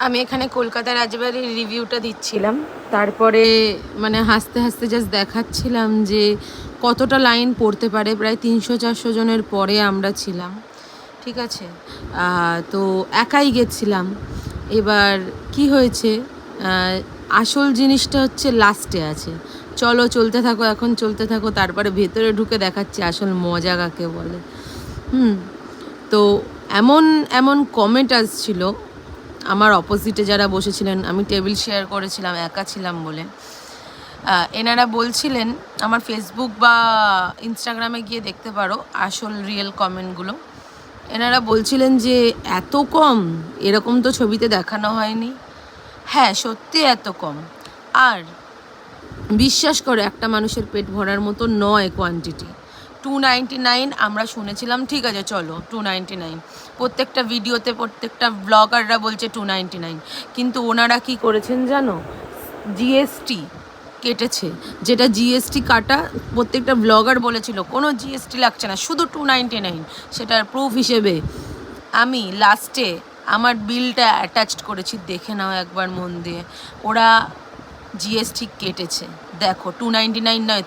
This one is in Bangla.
আমি এখানে কলকাতা রাজবাড়ির রিভিউটা দিচ্ছিলাম, তারপরে মানে হাসতে হাসতে জাস্ট দেখাচ্ছিলাম যে কতটা লাইন পড়তে পারে। প্রায় 300-400 জনের পরে আমরা ছিলাম, ঠিক আছে। তো একাই গেছিলাম। এবার কি হয়েছে, আসল জিনিসটা হচ্ছে লাস্টে আছে। চলো চলতে থাকো, এখন চলতে থাকো, তারপরে ভেতরে ঢুকে দেখাচ্ছি আসল মজা কাকে বলে। তো এমন এমন কমেন্ট আসছিল আমার অপোজিটে যারা বসেছিলেন, আমি টেবিল শেয়ার করেছিলাম, একা ছিলাম বলে। এনারা বলছিলেন, আমার ফেসবুক বা ইনস্টাগ্রামে গিয়ে দেখতে পারো আসল রিয়েল কমেন্টগুলো। এনারা বলছিলেন যে এত কম, এরকম তো ছবিতে দেখানো হয়নি। হ্যাঁ, সত্যি এত কম। আর বিশ্বাস করো, একটা মানুষের পেট ভরার মতো নয় কোয়ান্টিটি। 299 আমরা শুনেছিলাম, ঠিক আছে চলো 299। প্রত্যেকটা ভিডিওতে প্রত্যেকটা ব্লগাররা বলছে 299, কিন্তু ওনারা কি করেছেন জানো, জিএসটি কেটেছে। যেটা জিএসটি কাটা, প্রত্যেকটা ব্লগার বলেছিল কোনো জিএসটি লাগছে না, শুধু 299। সেটার প্রুফ হিসেবে আমি লাস্টে আমার বিলটা অ্যাটাচড করেছি, দেখে নাও একবার মন দিয়ে। ওরা জিএসটি কেটেছে, দেখো 299 নয়।